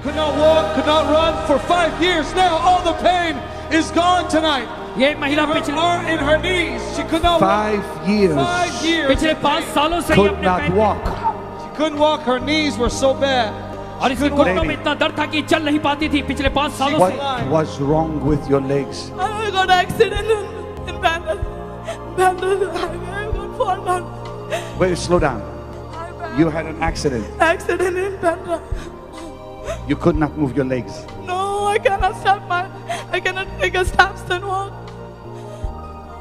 Could not walk, could not run for 5 years. Now all the pain is gone tonight. ये महिला In her knees, she could not walk. 5 years. 5 years. पिछले 5 सालों से ये Could अपने not पैर walk. She couldn't walk. Her knees were so bad. और इसके घुटनों में इतना दर्द था कि चल नहीं पाती थी पिछले 5 सालों से। What was wrong with your legs? I got accident in Bandra. I got fall down. Wait, slow down. You had an accident. Accident in Bandra. You could not move your legs. No, I cannot take a steps and walk.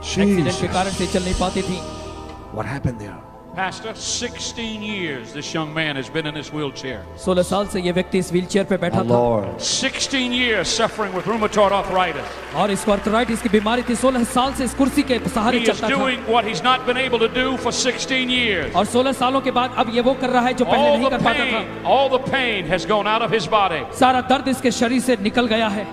Accident के कारण से Jesus. चल नहीं पाती थी। What happened there? Pastor, 16 years this young man has been in this wheelchair. 16 साल से ये व्यक्ति इस व्हीलचेयर पे बैठा Oh, था Lord. 16 years suffering with rheumatoid arthritis. और इसको आर्थराइटिस की बीमारी थी। 16 साल से इस कुर्सी के सहारे He is चलता था doing what he's not been able to do for 16 years. और 16 सालों के बाद अब ये वो कर रहा है जो पहले नहीं कर पाता था। All the pain has gone out of his body. सारा दर्द इसके शरीर से निकल गया है।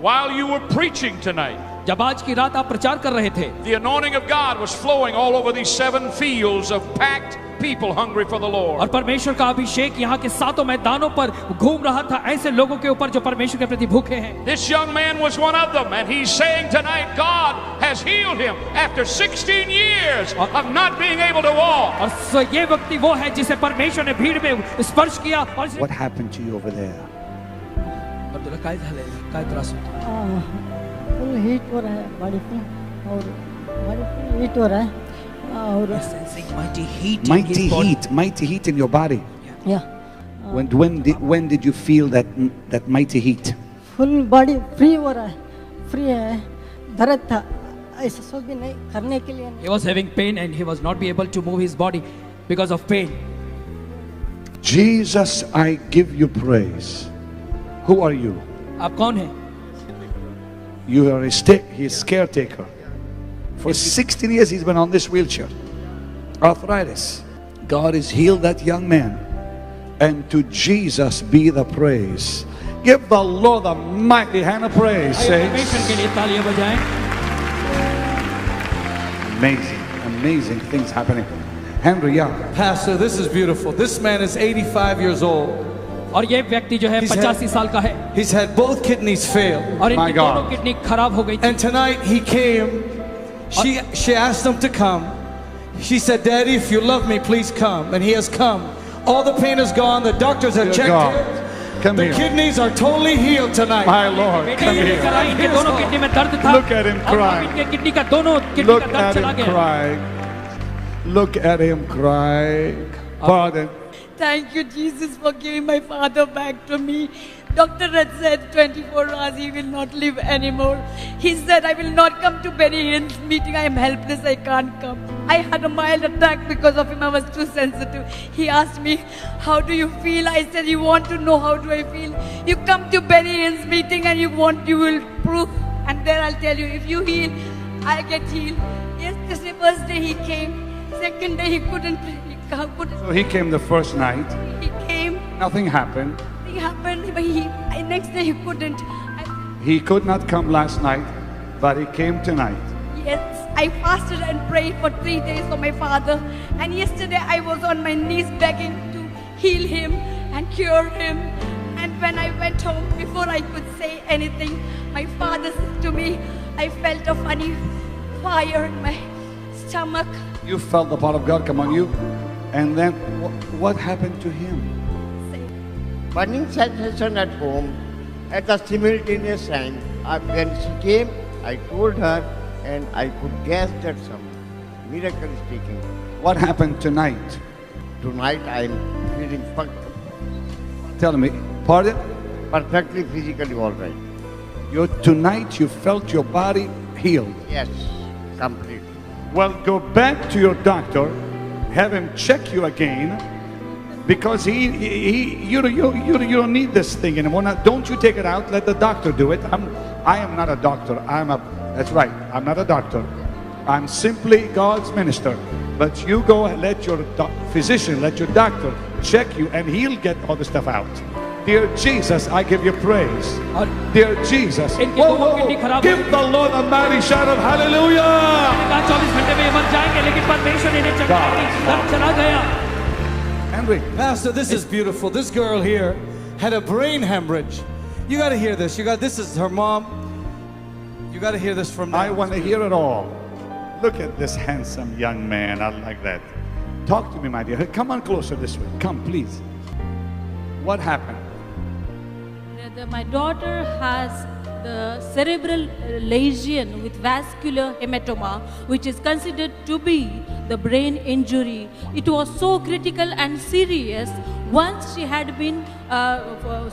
While you were preaching tonight, जब आज की रात आप प्रचार कर रहे थे, the anointing of God was flowing all over these 7 fields of packed people hungry for the और Lord. परमेश्वर का अभिषेक यहाँ के 7 मैदानों पर घूम रहा था ऐसे लोगों के ऊपर जो परमेश्वर के प्रति भूखे हैं। This young man was one of them, and he's saying tonight God has healed him after 16 years of not being able to walk. और ये व्यक्ति वो है जिसे परमेश्वर ने भीड़ में स्पर्श किया और What happened to you over there? काय झालंय? काय त्रास होतो? फुल हीट हो रहा है बॉडी पे और बॉडी फुल हीट हो रहा है और Mighty heat in Mighty his body. mighty heat in your body. या When did you feel that mighty heat? Full body free हो रहा है, फ्री है। दर्द था, ऐसा सब भी नहीं करने के लिए। He was having pain and he was not be able to move his body because of pain. Jesus, I give you praise. Who are you? आप कौन हैं? You are his caretaker. For 16 years he's been on this wheelchair. Arthritis. God has healed that young man. And to Jesus be the praise. Give the Lord a mighty hand of praise, saints. परमेश्वर के लिए तालियां बजाएं। Amazing, amazing things happening. Henry, yeah. Pastor, this is beautiful. This man is 85 years old. और ये व्यक्ति जो है He's 85 साल का है He's had both kidneys fail. और My इनकी God. दोनों किडनी खराब हो गई थी। And tonight he came. She asked him to come. She said, Daddy, if you love me, please come. And he has come. All the pain is gone. The doctors have Dear checked God, it. come The here. kidneys are totally healed tonight. My Lord, बेटे come ये here. लेकर आई, इनके दोनों kidney में दर्द था। Look at him और अब crying. इनके किडनी का दोनों किडनी Look का दर्द at चला him गया। crying. Look at him crying. Pardon. Thank you, Jesus, for giving my father back to me. Doctor had said 24 hours he will not live anymore. He said, I will not come to Benny Hinn's meeting. I am helpless. I can't come. I had a mild attack because of him. I was too sensitive. He asked me, how do you feel? I said, you want to know how do I feel? You come to Benny Hinn's meeting and you will prove. And then I'll tell you, if you heal, I get healed. Yesterday, first day he came. Second day he couldn't. So he came the first night. He came. Nothing happened. Nothing happened. But next day he couldn't. He could not come last night, but he came tonight. Yes, I fasted and prayed for 3 days for my father. And yesterday I was on my knees begging to heal him and cure him. And when I went home, before I could say anything, my father said to me, I felt a funny fire in my stomach. You felt the power of God come on you. And then what happened to him? Burning sensation at home at the simultaneous time. When she came, I told her and I could guess that some miracle is taking place. What happened tonight? Tonight I am feeling Tell me. Pardon? perfectly physically all right. Tonight you felt your body healed. Yes, completely. Well, go back to your doctor, have him check you again, because you don't need this thing anymore. Now, don't you take it out. Let the doctor do it. I am not a doctor. That's right. I'm not a doctor. I'm simply God's minister. But you go and let your physician, let your doctor check you, and he'll get all the stuff out. Dear Jesus, I give you praise. Dear Jesus, give the Lord a mighty shout of hallelujah. 24 घंटे में ये मर जाएंगे लेकिन परमेश्वर ने इन्हें चंगाई दी, दर्द चला गया। Henry, Pastor, this is beautiful. This girl here had a brain hemorrhage. You got to hear this. This is her mom. You got to hear this from I them. want to hear it all. Look at this handsome young man. I like that. Talk to me, my dear. Come on closer this way. Come, please. What happened? My daughter has the cerebral lesion with vascular hematoma, which is considered to be the brain injury. It was so critical and serious. Once she had been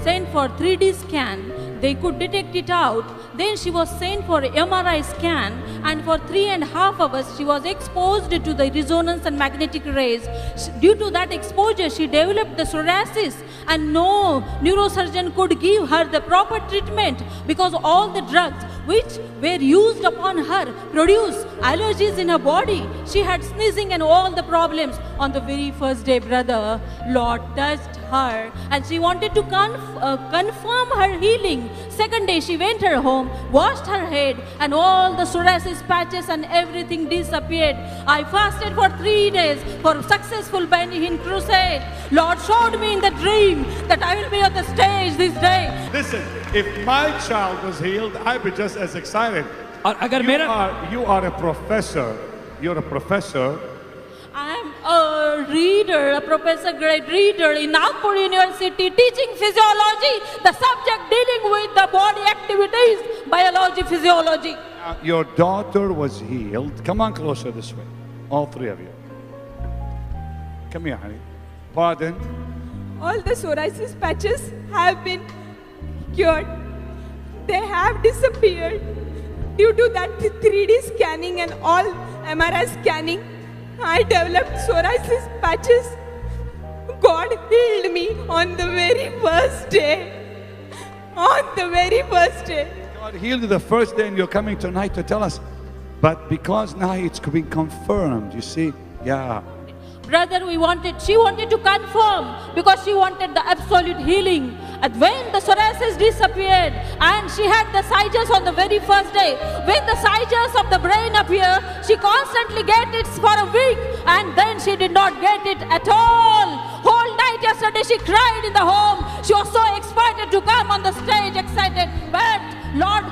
sent for 3D scan, they could detect it out. Then she was sent for MRI scan, and for 3.5 hours she was exposed to the resonance and magnetic rays. Due to that exposure, she developed the psoriasis, and no neurosurgeon could give her the proper treatment because all the drugs which were used upon her produced allergies in her body. She had sneezing and all the problems. On the very first day, brother, Lord touched her and she wanted to confirm her healing. Second day, she went her home, washed her head, and all the psoriasis patches and everything disappeared. I fasted for 3 days for successful Benny Hinn crusade. Lord showed me in the dream that I will be on the stage this day. Listen, if my child was healed, I'd be just as excited. और अगर मेरा You are a professor. You're a professor. I am a reader, a professor grade reader in Nagpur University teaching physiology, the subject dealing with the body activities, biology, physiology. Your daughter was healed. Come on closer this way. All three of you. Come here, honey. Pardon? All the psoriasis patches have been cured. They have disappeared. Due to that 3D scanning and all MRI scanning, I developed psoriasis patches. God healed me on the very first day. On the very first day. God healed you the first day and you're coming tonight to tell us. But because now it's been confirmed, you see, yeah. Brother, she wanted to confirm because she wanted the absolute healing. And when the psoriasis disappeared and she had the seizures on the very first day, when the seizures of the brain appear, she constantly get it for a week and then she did not get it at all. Whole night yesterday she cried in the home. She was so excited to come on the stage, excited. But Lord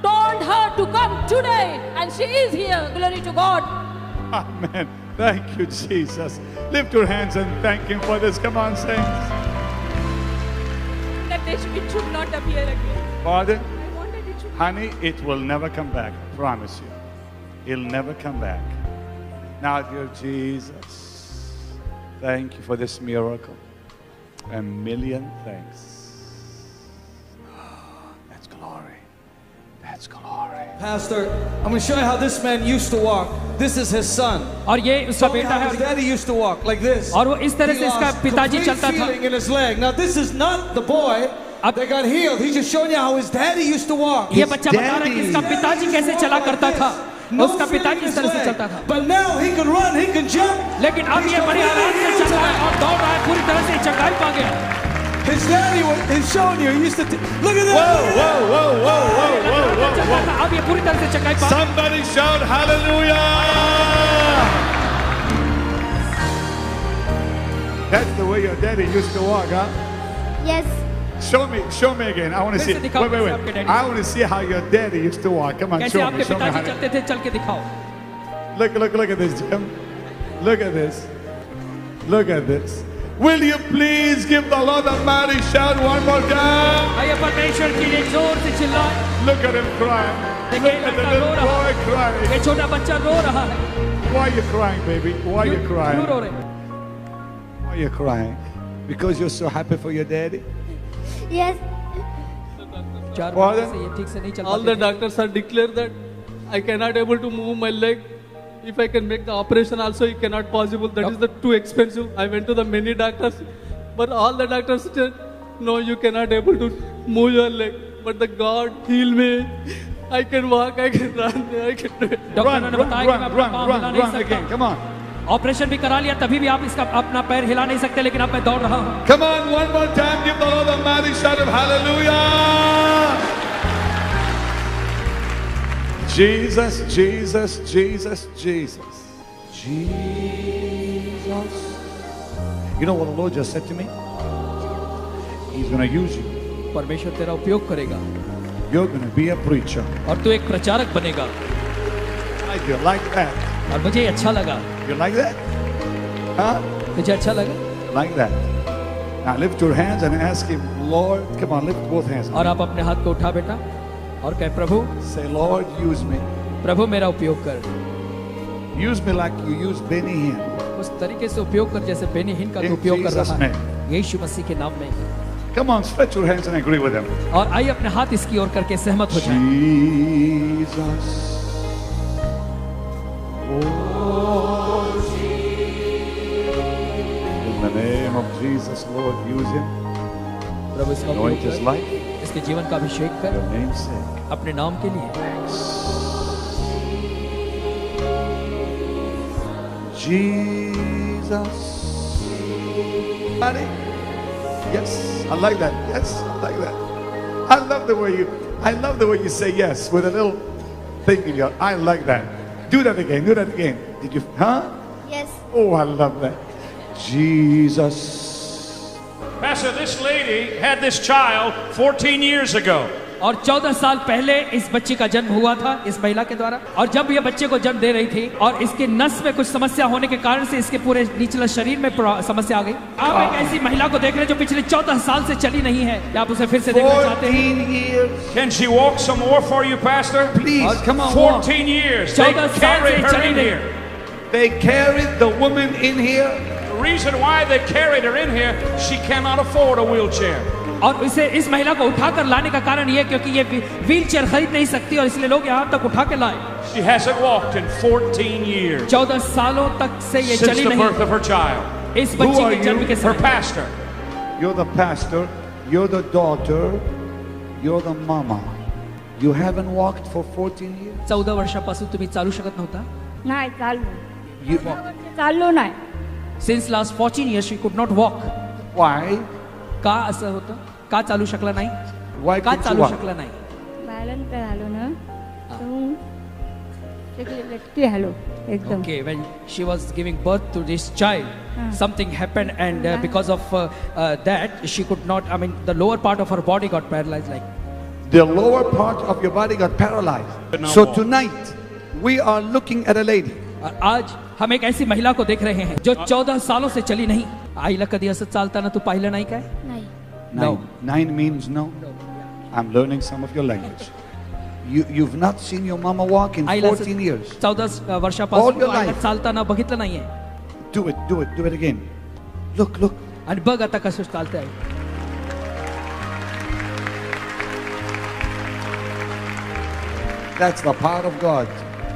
told her to come today and she is here. Glory to God. Amen. Thank you, Jesus. Lift your hands and thank Him for this. Come on, saints. That it should not appear again. Pardon? I wanted it should. Honey, it will never come back. I promise you. It'll never come back. Now, dear Jesus, thank you for this miracle. A million thanks. That's glory. That's glory. Pastor, I'm going to show you how this man used to walk. This is his son. और ये उसका Show me बेटा how है his और daddy used to walk like this. और वो इस तरह He से इसका lost पिताजी complete चलता था feeling in his leg. Now this is not the boy that got healed. He's just showing you how his daddy used to walk. ये बच्चा बता रहा है कि इसका पिताजी कैसे चला करता था उसका पिताजी इस तरह से चलता था But now he can run, he can jump. लेकिन अब ये बड़े आराम से चल रहा है और दौड़ रहा है पूरी तरह से चंगाई पा गया His daddy is showing you. He used to look at that. Whoa, whoa, whoa, whoa, whoa, whoa, whoa. अब ये पूरी तरह से चंगाई पा Somebody shout hallelujah! That's the way your daddy used to walk, huh? Yes. Show me again. I want to see. फिर से दिखाओ कैसे Wait. आपके daddy I want to see how your daddy used to walk. Come on, कैसे show me. आपके Show me. पिताजी honey. चलते थे चल के दिखाओ Look at this, Jim. Look at this. Look at this. Will you please give the Lord a mighty shout one more time? आइए परमेश्वर के लिए जोर से चिल्लाएं Look at him crying. Look देखिए at the लड़का रो little रहा boy है crying. ये छोटा बच्चा रो रहा है Why are you crying, baby? Why are you क्यों crying? रो रहे Why are you crying? Because you're so happy for your daddy? Yes. 4 What? महीने से ये ठीक से नहीं चल All the पाते थे। doctors are declared that I cannot able to move my leg. If I can make the operation also, it cannot possible. That is the too expensive. I went to the many doctors, but all the doctors said, no, you cannot able to move your leg. But the God heal me. I can walk, I can run, I can do it. डॉक्टरों ने बताया कि मैं अपना पाँव हिला नहीं run again. सकता Come on. ऑपरेशन भी करा लिया तभी भी आप इसका अपना पैर हिला नहीं सकते लेकिन अब मैं दौड़ रहा हूँ Come on, one more time. Give the Lord a mighty shout of hallelujah. Jesus, Jesus, Jesus, Jesus. Jesus. You know what the Lord just said to me? He's going to use you. परमेश्वर तेरा उपयोग करेगा You're going to be a preacher. और तू एक प्रचारक बनेगा। You like that? और मुझे अच्छा लगा। You like that? Huh? मुझे अच्छा लगा। Like that. Now lift your hands and ask him, Lord, come on, lift both hands. और आप अपने हाथ को उठा बेटा और कहे प्रभु, Say, Lord, use me. प्रभु मेरा उपयोग कर। Use me like you use Benny Hinn. उस तरीके से उपयोग कर जैसे बेनी हिन का In तू उपयोग कर Jesus' रहा है। name. यीशु मसीह के नाम में। Come on, stretch your hands and agree with him. और आइए अपने हाथ इसकी ओर करके सहमत हो जाएं। Jesus. In the name of Jesus, Lord, use him. प्रभु इसका Anoint उपयोग his कर, life. इसके जीवन का अभिषेक For कर your name's sake. अपने नाम के लिए। Jesus. Honey? Yes, I like that. Yes, I like that. I love the way you say yes with a little thing in your. I like that. Do that again. Do that again. Did you? Huh? Yes. Oh, I love that. Jesus. Pastor, this lady had this child 14 years ago. और 14 साल पहले इस बच्चे का जन्म हुआ था इस महिला के द्वारा। और जब ये बच्चे को जन्म दे रही थी और इसके नस में कुछ समस्या होने के कारण से इसके पूरे निचले शरीर में समस्या आ गई। आप एक ऐसी महिला को देख रहे हैं जो पिछले 14 साल से चली नहीं है। क्या आप उसे फिर से देखना चाहते हैं? 14 years. Can she walk some more for you, Pastor? Please, come on. 14 years. They 14 साल carried से her चली in नहीं। here. They carried the woman in here. The reason why they carried her in here, she cannot afford a wheelchair. और इसे इस महिला को उठाकर लाने का कारण ये क्योंकि ये व्हील चेयर खरीद नहीं सकती और इसलिए लोग यहाँ तक उठा के लाए। She hasn't walked in 14 years 14 सालों तक से ये since चली the birth नहीं। of her child. इस Who बच्ची are के जन्म you? के Her समय pastor. You're the pastor. You're the daughter. You're the mama. You haven't walked for 14 years. 14 वर्षापासून तुम्ही चालू शकत नव्हता? नाही चाललो You, चाललो नाही Since last 14 years she could not walk. why? का असं होतं? का चालू शकला नाही? Why का couldn't you चालू walk? शकला नाही? बॅलन्स झालो ना तर हॅलो एकदम Okay, when she was giving birth to this child, something happened, and because of that, she could not. I mean, the lower part of her body got paralyzed. Like, The lower part of your body got paralyzed. So tonight, we are looking at a lady. और आज हम एक ऐसी महिला को देख रहे हैं जो 14 सालों से चली नहीं। आईला कधी असं चालताना तू पाहिलं नाही काय? नाही No. Nine means no. I'm learning some of your language. You've not seen your mama walk in आईला 14 years. 14 वर्षापासून All your तू आईला life. चालताना बघितलं नाहीये। Do it again. Look. आणि बघ आता कसं चालतंय। That's the power of God.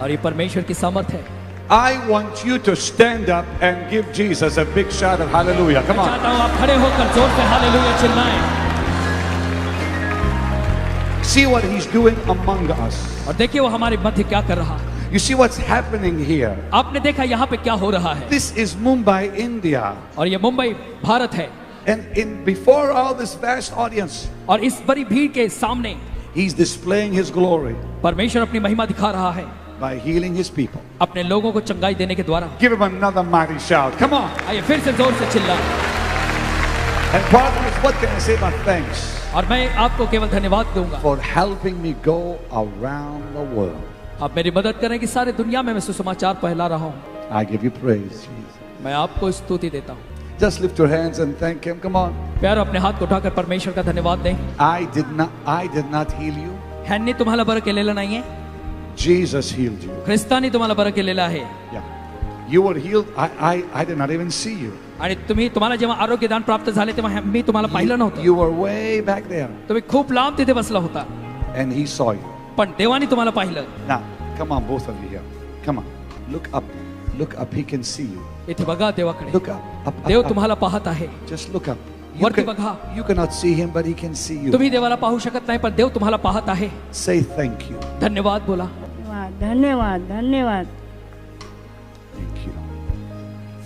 और ये परमेश्वर की सामर्थ है। I want you to stand up and give Jesus a big shout of hallelujah. Come मैं on. चाहता हूँ आप खड़े होकर जोर से hallelujah चिल्लाएं। See what he's doing among us. और देखिए वो हमारे मध्य क्या कर रहा है। You see what's happening here. आपने देखा यहाँ पे क्या हो रहा है। This is Mumbai, India. और ये मुंबई भारत है। And before all this vast audience, और इस बड़ी भीड़ के सामने he's displaying his glory परमेश्वर अपनी महिमा दिखा रहा है by healing his people. अपने लोगों को चंगाई देने के द्वारा। Give him another mighty shout. Come on. आइए फिर से जोर से चिल्लाएं। And partners, what can I say but thanks और मैं आपको केवल धन्यवाद दूंगा। for helping me go around the world. आप मेरी मदद करें कि सारे दुनिया में मैं सुसमाचार फैला रहा हूँ। I give you praise, Jesus. मैं आपको स्तुति देता हूँ। Just lift your hands and thank him. Come on. प्यारो अपने हाथ को उठाकर परमेश्वर का धन्यवाद दें। I did not heal you. ह्यांनी तुम्हाला बरं केलेलं नाहीये, Jesus healed you. ख्रिस्तानी तुम्हाला बरं केलेलं आहे। Yeah. You were healed. I did not even see you. आणि तुम्हाला जेव्हा आरोग्यदान प्राप्त झाले तेव्हा मी तुम्हाला पाहिलं नव्हतं। You were way back there. तुम्ही खूप लांब तिथे बसला होता, And he saw you. पण देवाने तुम्हाला पाहिलं। Now, come on, both of you here. Come on. Look up. Look up. He can see you. इथे बघा देवाकडे। Look up. Up. देव up. तुम्हाला पाहत आहे। Just look up. वरती बघा। You cannot see him, but he can see you. तुम्ही देवाला पाहू शकत नाही पण देव तुम्हाला पाहत आहे। Say thank you. धन्यवाद बोला। धन्यवाद धन्यवाद Thank you.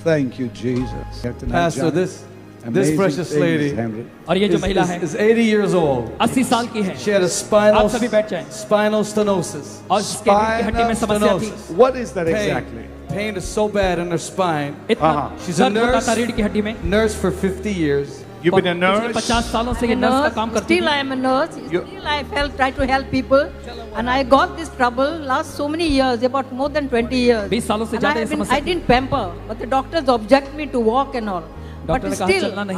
Thank you, Jesus. Tonight, Pastor, Johnny, this amazing precious things, lady Henry. और ये जो महिला है is 80 years old. 80 साल की है। She had a आप सभी बैठ जाएं। spinal stenosis. और इसके रीढ़ की हड्डी में समस्या थी। stenosis. What is that exactly? Pain is so bad in her spine. इतना हाँ। She's a दर्द होता nurse. था रीढ़ की हड्डी में। Nurse for 50 years. You've been a पिछले nurse. 50 सालों से ये नर्स का काम करती Still थी। I am a nurse. You- Still I felt try to help people, and I got this trouble last so many years, about more than 20 years. 20 सालों से And ज्यादा ये समस्या I didn't pamper, but the doctors object me to walk and all. But doctor ने कहा still चलना नहीं।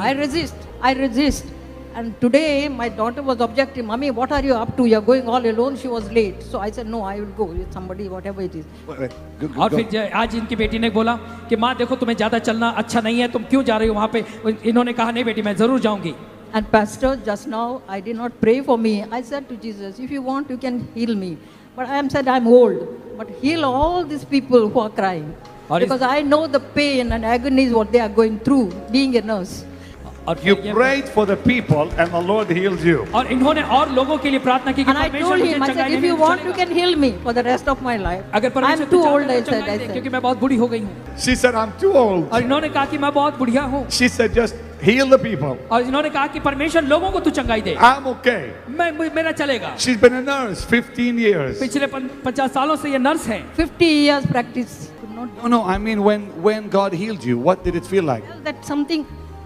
I resist. And today my daughter was objecting, "Mommy, what are you up to? You're going all alone." She was late, so I said, "No, I will go with somebody, whatever it is." Wait, go, go, और go. फिर आज इनकी बेटी ने बोला कि माँ देखो तुम्हें ज्यादा चलना अच्छा नहीं है, तुम क्यों जा रही हो वहाँ पे। इन्होंने कहा नहीं बेटी मैं जरूर जाऊंगी। And pastor, just now I did not pray for me. I said to Jesus, "If you want, you can heal me." But I am said I'm old, but heal all these people who are crying, और because I know the pain and agonies what they are going through being a nurse. और You फिर ये- prayed for the people and the Lord healed you. और इन्होंने और लोगों के लिए प्रार्थना की कि And I परमेश्वर told मुझे him, I said, चंगाई "If देने you में want, you चलेगा। can heal me for the rest of my life." अगर परमेश्वर I'm too तू old, चाहता I है तो said. चंगाई I दे, said. क्योंकि मैं बहुत बूढ़ी हो गई हूँ। She said, I'm too old. और इन्होंने कहा कि मैं बहुत बुढ़िया हूँ। She said, just heal the people. और इन्होंने कहा कि परमेश्वर लोगों को तू चंगाई दे, I'm okay. मेरा चलेगा। She's been a nurse 15 years. पिछले 50 सालों से ये नर्स है। 50 years practice. Could not No, I mean, when God healed you, what did it feel like? feel that something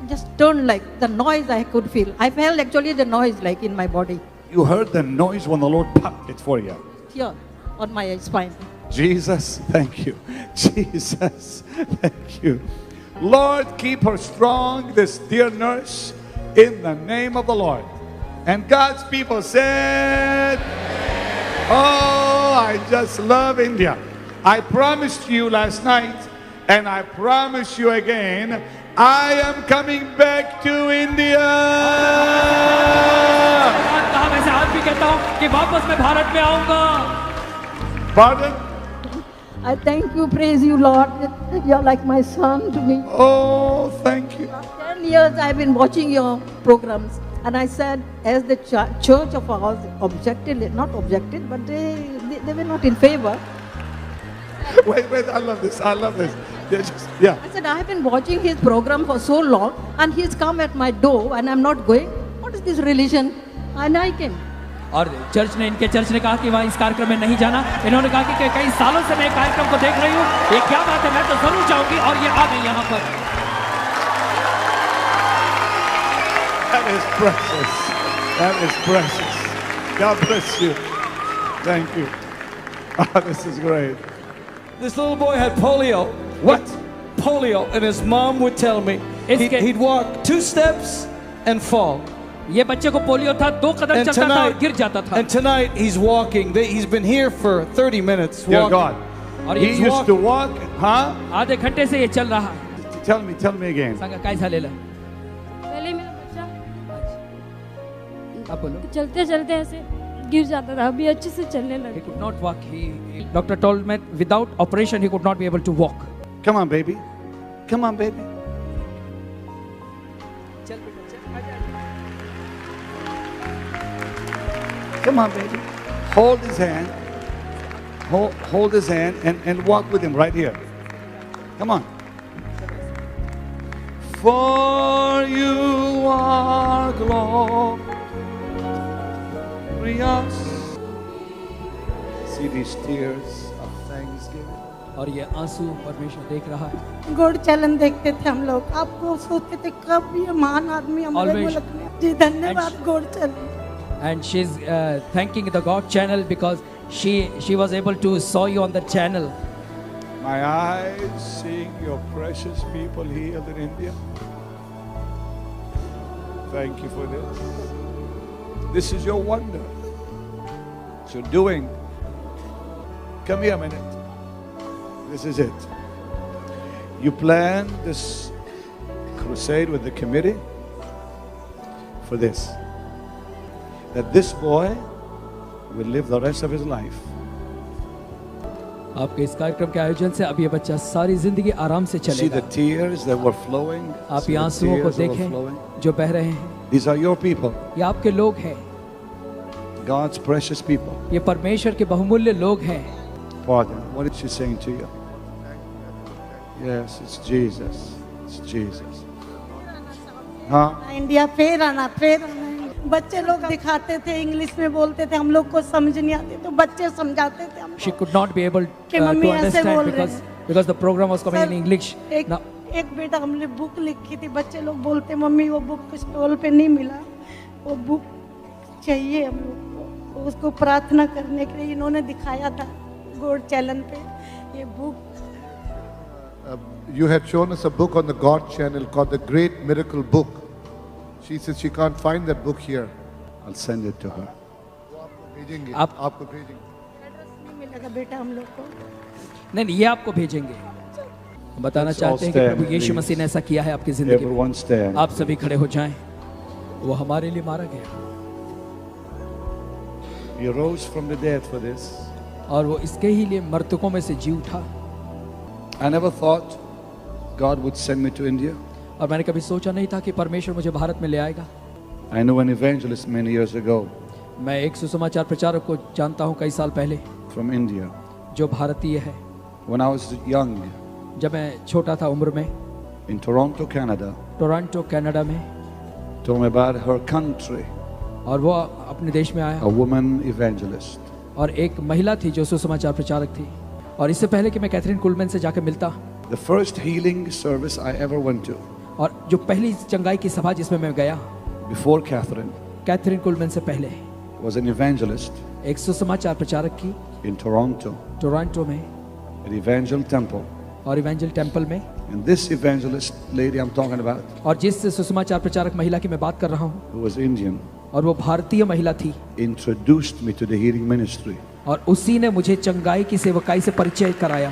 just turned like the noise I could feel. I felt actually the noise like in my body, You heard the noise when the Lord popped it for you. here on my spine. Jesus, thank you. Jesus, thank you. Lord, keep her strong, this dear nurse, in the name of the Lord. And God's people said, oh, I just love India. I promised you last night, and I promise you again, I am coming back to India. कहा मैं से आज भी कहता हूँ कि वापस मैं भारत में आऊंगा। Pardon? I thank you, praise you, Lord. You're like my son to me. Oh, thank you. 10 years I've been watching your programs, and I said, as the church of ours objected, not objected, but they were not in favor. Wait, I love this. I love this. Yeah. I said, I've been watching his program for so long, and he's come at my door, and I'm not going. What is this religion? And I came. और इनके church ने कहा कि वहाँ इस कार्यक्रम में नहीं जाना। इन्होंने कहा कि कई सालों से मैं कार्यक्रम को देख रही हूँ, ये क्या बात है, मैं तो जरूर जाऊंगी, और ये आ गई यहाँ पर। That is precious. That is precious. God bless you. Thank you. Oh, this is great. This little boy had polio. What? Polio, and his mom would tell me he'd walk 2 steps and fall. ये बच्चे को polio था, 2 कदम And चलता था और गिर जाता था। and tonight he's walking. He's been here for 30 minutes. Dear walking. God. और He ये used to walk, huh? आधे घंटे से ये चल रहा है। Tell me again. संगा कैसा ले ला? पहले मेरा बच्चा आप बोलो। चलते चलते ऐसे गिर जाता था, अभी अच्छे से चलने He लगे। could not walk. Doctor told me without operation he could not be able to walk. Come on, baby. Come on, baby. Come on, baby. Hold his hand. Hold his hand and walk with him right here. Come on. For you are glorious. See these tears of thanksgiving. और ये आंसू परमेश्वर देख रहा है। गुड़ चलन देखते थे हम लोग, आपको सोचते थे कब ये महान आदमी हमारे Always. मुल्क में। जी धन्यवाद गुड़ चलन। And she's thanking the God channel because she was able to saw you on the channel. My eyes seeing your precious people healed in India. Thank you for this. This is your wonder. It's your doing. Come here a minute. This is it. You planned this crusade with the committee for this. That this boy will live the rest of his life. आपके इस कार्यक्रम के आयोजन से अब ये बच्चा सारी जिंदगी आराम से See चलेगा। the tears that were flowing. आप See ये the आंसुओं को tears that were देखें flowing. जो बह रहे हैं। These are your people, ये आपके लोग हैं, God's precious people. ये परमेश्वर के बहुमूल्य लोग हैं। Pardon, what is she saying to you? Yes, it's Jesus. It's Jesus. Huh? India फिर आना। बच्चे लोग दिखाते थे, इंग्लिश में बोलते थे, हम लोग को समझ नहीं आती, तो बच्चे समझाते थे हम She could not be able कि to मम्मी ऐसे understand बोल रहे हैं। because the program was coming in Sir, English. एक Now, एक बेटा हमने बुक लिखी थी, बच्चे लोग बोलते मम्मी वो बुक स्टॉल पे नहीं मिला, वो बुक चाहिए हम लोग को, उसको प्रार्थना करने के लिए इन्होंने दिखाया था गॉड चैनल पे ये book. You had shown us a book on the God channel called The Great Miracle Book. She says she can't find that book here. I'll send it to her. आपको भेजेंगे. Address नहीं मिलेगा बेटा हम लोग को. नहीं, ये आपको भेजेंगे. बताना चाहते हैं कि प्रभु यीशु मसीह ने ऐसा किया है आपकी जिंदगी में. आप सभी खड़े हो जाएं. वो हमारे लिए मारा गया. He rose from the dead for this. और वो इसके ही लिए मृतकों में से जी उठा. I never thought God would send me to India. और मैंने कभी सोचा नहीं था कि परमेश्वर मुझे भारत में ले आएगा. I knew an evangelist many years ago. मैं एक सुसमाचार प्रचारक को जानता हूँ कई साल पहले. From India. जो भारतीय है. When I was young. जब मैं छोटा था उम्र में. In Toronto, Canada. Toronto Canada में. Told me about her country. और वो अपने देश में आया. A woman evangelist. और एक महिला थी जो सुसमाचार प्रचारक थी. और इससे पहले कि मैं कैथरीन कुलमैन से जाकर मिलता. The first healing service I ever went to. और जो पहली चंगाई की सभा जिसमें मैं गया. Before Catherine. कैथरीन कुलमैन से पहले. Was an evangelist. एक सुसमाचार प्रचारक की. In Toronto. टोरंटो में. At Evangel Temple. और इवेंजल टेम्पल में. And this evangelist lady I'm talking about. और जिस सुसमाचार प्रचारक महिला की मैं बात कर रहा हूँ. Who was Indian. और वो भारतीय महिला थी. Introduced me to the healing ministry. और उसी ने मुझे चंगाई की सेवकाई से परिचय कराया.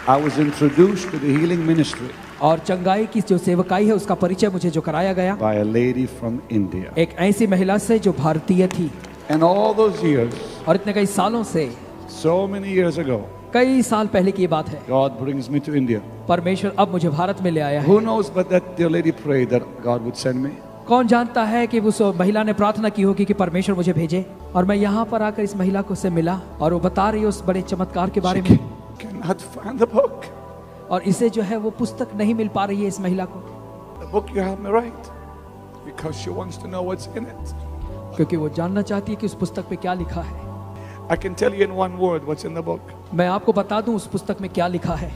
I was introduced to the healing ministry. और चंगाई की जो सेवकाई है उसका परिचय मुझे जो कराया गया. By a lady from India. एक ऐसी महिला से जो भारतीय थी. And all those years. और इतने कई सालों से. So many years ago. कई साल पहले की ये बात है. God brings me to India. परमेश्वर अब मुझे भारत में ले आया है. Who knows but that dear lady prayed that God would send me. कौन जानता है कि उस महिला ने प्रार्थना की होगी कि परमेश्वर मुझे भेजे. और मैं यहाँ पर आकर इस महिला को से मिला और वो बता रही है उस बड़े चमत्कार के बारे में. Cannot find the book. और इसे जो है वो पुस्तक नहीं मिल पा रही है इस महिला को. The book you have me write because she wants to know what's in it. क्योंकि वो जानना चाहती है कि उस पुस्तक में क्या लिखा है. I can tell you in one word what's in the book. मैं आपको बता दूं उस पुस्तक में क्या लिखा है.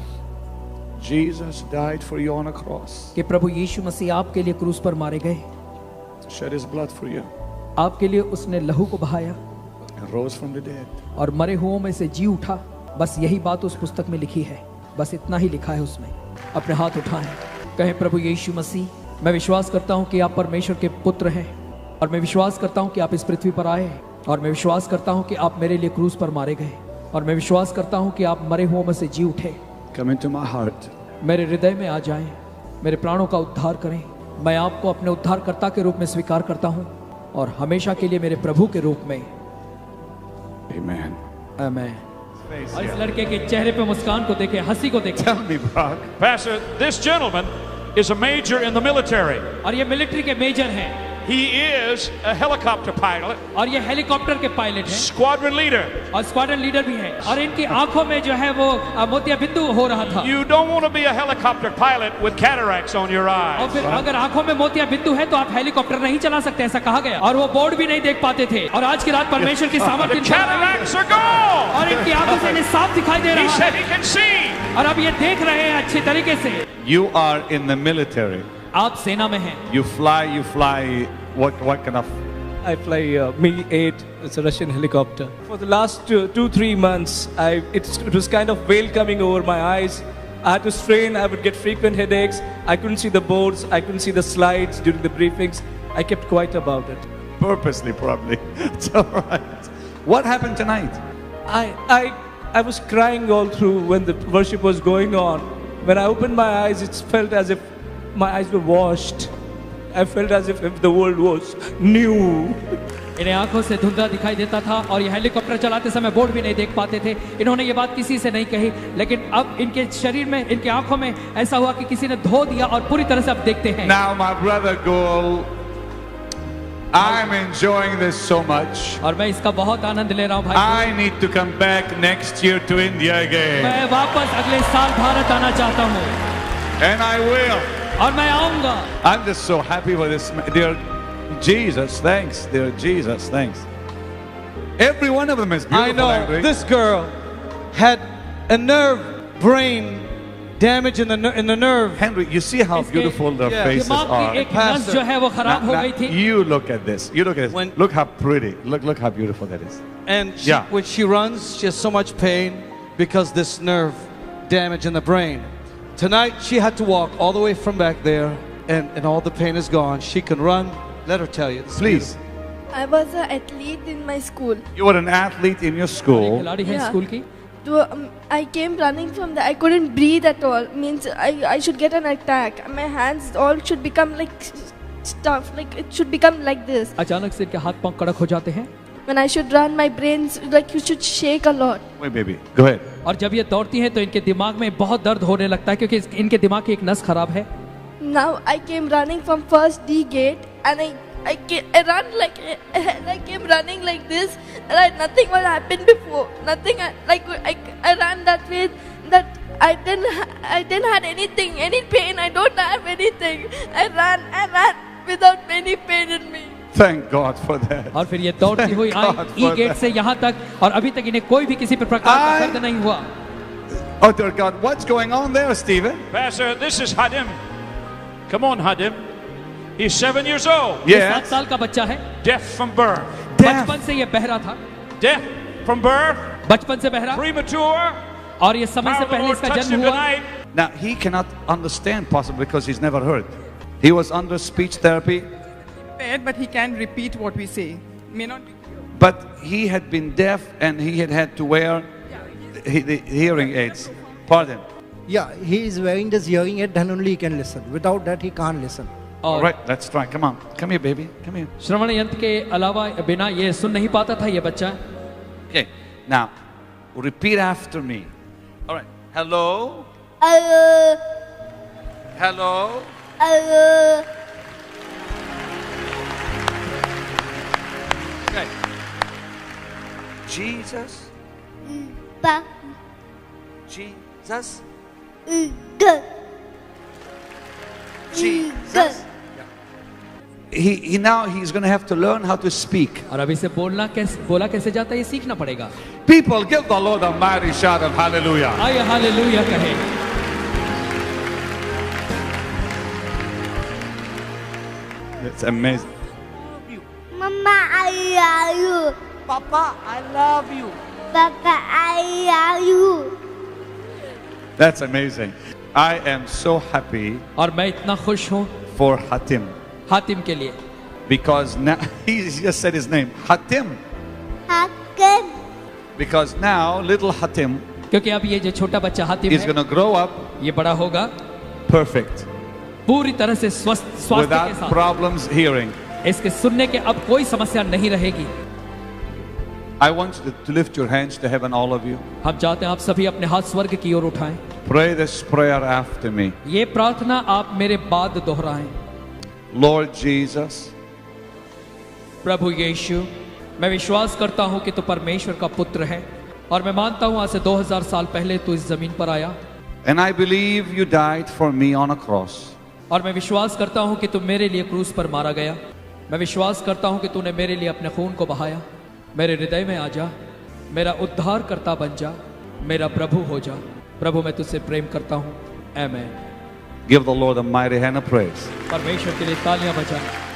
Jesus died for you on a cross. कि प्रभु यीशु मसीह आपके लिए क्रूस पर मारे गए. Shed his blood for you. आपके लिए उसने लहू को बहाया. And rose from the dead. और मरे हुओं में से जी उठा. बस यही बात उस पुस्तक में लिखी है. बस इतना ही लिखा है उसमें. अपने हाथ उठाएं. कहें प्रभु यीशु मसीह, मैं विश्वास करता हूं कि आप परमेश्वर के पुत्र हैं. और मैं विश्वास करता हूं कि आप इस पृथ्वी पर आए. और मैं विश्वास करता हूं कि आप मेरे लिए क्रूस पर मारे गए. और मैं विश्वास करता हूं कि आप मरे हुओं में से जी उठे. Come into my heart. मेरे हृदय में आ जाएं. मेरे प्राणों का उद्धार करें. मैं आपको अपने उद्धारकर्ता के रूप में स्वीकार करता हूं और हमेशा के लिए मेरे प्रभु के रूप में. Amen. Amen. और इस लड़के के चेहरे पे मुस्कान को देखें, हंसी को देखें. Tell me, Brock. Pastor, this gentleman is a major in the military. और ये मिलिट्री के मेजर हैं. He is a helicopter pilot. और ये हेलीकॉप्टर के पायलट हैं. Squadron leader. और स्क्वाड्रन लीडर भी हैं. और इनकी आंखों में जो है वो मोतिया बिंदु हो रहा था. You don't want to be a helicopter pilot with cataracts on your eyes. और फिर अगर आंखों में मोतिया बिंदु है तो आप हेलीकॉप्टर नहीं चला सकते, ऐसा कहा गया. और वो बोर्ड भी नहीं देख पाते थे. और आज की रात परमेश्वर की सामर्थ्य. The cataracts are gone. और इनकी आंखों से इन्हें साफ दिखाई दे रहा है. He said he can see. और अब ये देख रहे हैं अच्छे तरीके से. You are in the military. आप सेना में हैं. You fly. What kind of? I fly Mi-8. It's a Russian helicopter. For the last 2-3 months, it was kind of veil coming over my eyes. I had to strain. I would get frequent headaches. I couldn't see the boards. I couldn't see the slides during the briefings. I kept quiet about it. Purposely, probably. It's all right. What happened tonight? I was crying all through when the worship was going on. When I opened my eyes, it felt as if my eyes were washed. I felt as if the world was new. इन्हें आंखों से धुंधला दिखाई देता था और ये helicopter चलाते समय बोर्ड भी नहीं देख पाते थे. इन्होंने ये बात किसी से नहीं कही, लेकिन अब इनके शरीर में, इनके आंखों में ऐसा हुआ कि किसी ने धो दिया और पूरी तरह से अब देखते हैं. Now my brother Gul, I'm enjoying this so much. और मैं इसका बहुत आनंद ले रहा हूँ भाई. I need to come back next year to India again. मैं वापस अगले साल भारत आना चाहता हूँ. And I will. और मैं आऊंगा. I'm just so happy for this, dear Jesus. Thanks, dear Jesus. Thanks. Every one of them is beautiful. I know this girl had a nerve brain damage in the nerve. Henry, you see how इसके beautiful their faces दिमाग की are. एक नस जो है वो खराब हो गई थी। You look at this. You look at this. Look how pretty. Look how beautiful that is. And Yeah. when she runs, she has so much pain because this nerve damage in the brain. Tonight, she had to walk all the way from back there, and all the pain is gone. She can run. Let her tell you. This is Please. I was an athlete in my school. You were an athlete in your school. खिलाड़ी है Yeah. School की। So, I came running from there. I couldn't breathe at all. Means I should get an attack. My hands all should become like stuff. Like it should become like this. अचानक से इनके हाथ पांव कड़क हो जाते हैं। When I should run, my brains like you should shake a lot. Wait, baby. Go ahead. और जब ये दौड़ती हैं तो इनके दिमाग में बहुत दर्द होने लगता है क्योंकि इनके दिमाग की एक नस खराब है। Now I came running from first D gate and I ran like and I came running like this and nothing was happened before. Nothing I ran that way that I didn't have anything, any pain. I don't have anything. I ran without any pain in me. Thank God for that. और फिर ये दौड़ती हुई आई God ई for get that. से यहाँ तक और अभी तक इन्हें कोई भी किसी प्रकार का दर्द नहीं हुआ। Oh dear God, what's going on there, Stephen? Pastor, this is Hadim. Come on, Hadim. He's 7 years old. ये 7 साल का बच्चा है। Deaf from birth. बचपन से ये बहरा था। Deaf from birth. बचपन से बहरा। Premature. और ये समय से पहले इसका जन्म हुआ। Now he cannot understand possibly because he's never heard. He was under speech therapy, But he can repeat what we say. May not be. but he had been deaf and he had to wear the hearing aids. Pardon. Yeah, he is wearing this hearing aid, then only he can listen. Without that, he can't listen. All right, let's try. Come on. Come here, baby. Come here. श्रवण यंत्र के अलावा बिना ये सुन नहीं पाता था ये बच्चा। Okay. Now, repeat after me. All right. Hello. Hello. Okay. Jesus. Jesus. Jesus. He now he's going to have to learn how to speak. और अभी से बोला कैसे जाता है ये सीखना पड़ेगा। People, give the Lord a mighty shout of hallelujah. आइए हालेलुया कहें। It's amazing. Mama, I love you. Papa, I love you. Papa, I love you. That's amazing. I am so happy और मैं इतना खुश हूँ for Hatim हातिम के लिए because now he just said his name, Hatim. Hakim. Because now little Hatim क्योंकि अब ये जो छोटा बच्चा Hatim is going to grow up ये बड़ा होगा perfect पूरी तरह से स्वास्थ्य के without साथ। problems hearing. इसके सुनने के अब कोई समस्या नहीं रहेगी। I want you to lift your hands to heaven, all of you. हम चाहते हैं आप सभी अपने हाथ स्वर्ग की ओर उठाएं। Pray this prayer after me. ये प्रार्थना आप मेरे बाद दोहराएं। Lord Jesus, प्रभु यीशु, मैं विश्वास करता हूँ कि तू परमेश्वर का पुत्र है और मैं मानता हूँ आज से 2000 साल पहले तू इस जमीन पर आया and I believe you died for me on a cross. और मैं विश्वास करता हूँ कि तू मेरे लिए क्रूस पर मारा गया। मैं विश्वास करता हूँ कि तूने मेरे लिए अपने खून को बहाया। मेरे हृदय में आ जा, मेरा उद्धार करता बन जा, मेरा प्रभु हो जा। प्रभु मैं तुझसे प्रेम करता हूँ। आमेन। Give the Lord a mighty hand of praise. परमेश्वर के लिए तालियां बजाएं।